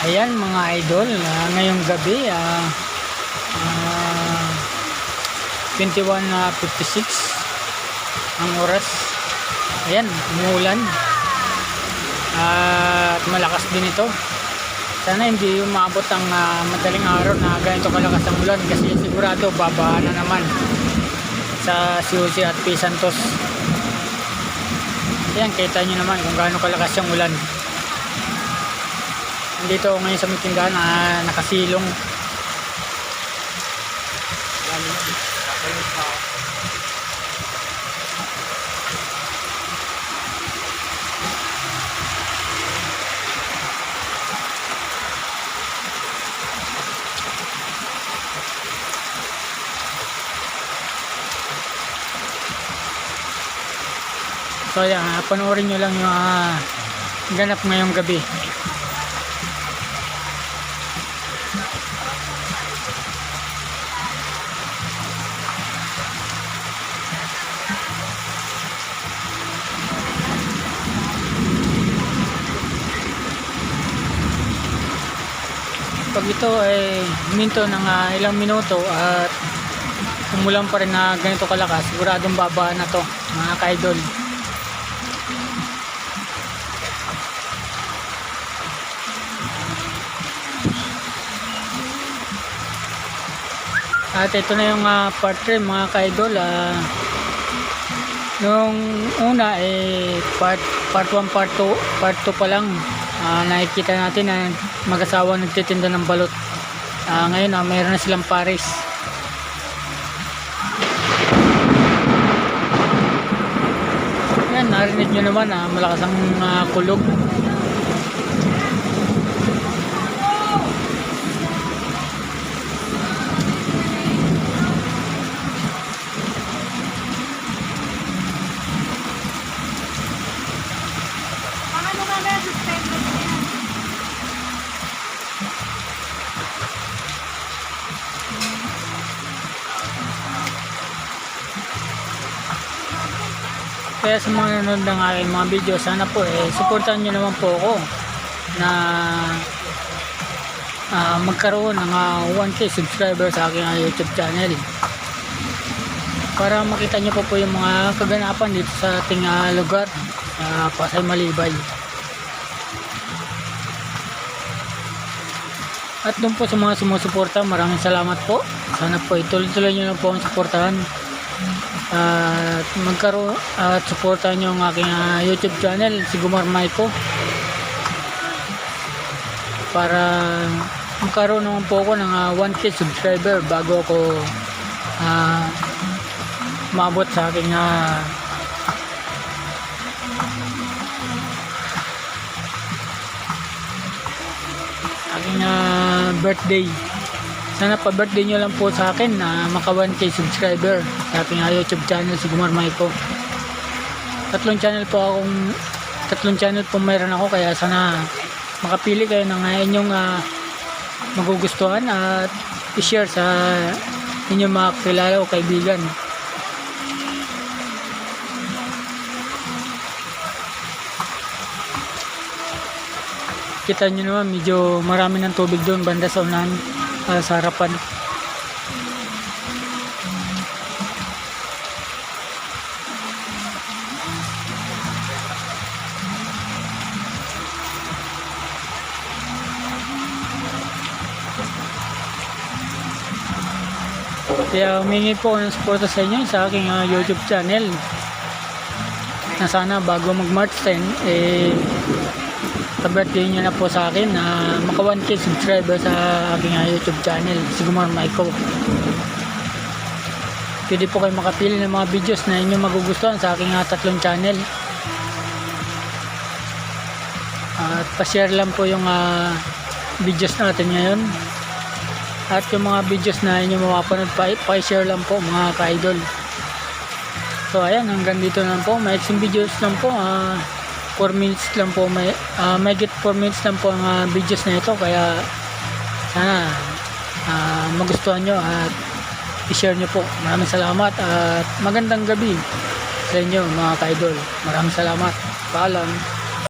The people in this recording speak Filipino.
Ayan mga idol, ngayong gabi 21:56 ang oras. Ayan, umuulan at malakas din ito. Sana hindi umabot ang madaling araw na ganito kalakas ang ulan, kasi sigurado babaha na naman sa Siusi at P. Santos. Ayan, kita nyo naman kung gaano kalakas yung ulan. Dito ako ngayon sa may tindahan na nakasilong. So ayan, panoorin nyo lang yung ganap ngayong gabi. Pag ito ay huminto ng ilang minuto at umulan pa rin na ganito kalakas, siguradong babaan na to mga ka-idol. At ito na yung part 3 mga ka-idol. Nung una part 1, part 2 pa lang, nakikita natin na mag-asawa nagtitinda ng balot. Ngayon mayroon na silang pares. Yan, narinig nyo naman malakas ang kulog. Kaya sa mga nanonood ng aking mga video, sana po supportan nyo naman po ako na magkaroon ng 1K subscriber sa aking YouTube channel, para makita nyo po yung mga kaganapan dito sa ating lugar, Pasay Malibay. At doon po sa mga sumusuporta, maraming salamat po. Sana po ituloy-tuloy nyo lang po ang suportahan at magkaroon at suportahan nyo ang aking YouTube channel, si Gumar Maiko, para magkaroon naman po ako ng 1K subscriber bago ako maabot sa aking birthday. Sana pa birthday nyo lang po sa akin na maka 1K subscriber sa aking YouTube channel, si Gumar Maiko. Tatlong channel po mayroon ako, kaya sana makapili kayo ng inyong magugustuhan at i-share sa inyong mga kilala o kaibigan. Kita nyo naman, medyo marami ng tubig doon banda sa unahan, sa harapan. Kaya humingi po ng suporta sa inyo sa aking YouTube channel, na sana bago mag March 10 pa-birthday nyo na po sa akin na maka 1K subscriber sa aking YouTube channel, si Gumar Maiko. Pwede po kayo makapili ng mga videos na inyong magugustuhan sa aking tatlong channel. At pa-share lang po yung videos natin ngayon. At yung mga videos na inyong mapapanood, pa-share lang po mga ka-idol. So ayan, hanggang dito lang po. May videos lang po. 4 minutes lang po, may get 4 minutes lang po ang videos na ito, kaya sana magustuhan nyo at i-share nyo po. Maraming salamat at magandang gabi sa inyo mga ka-idol. Maraming salamat. Paalam.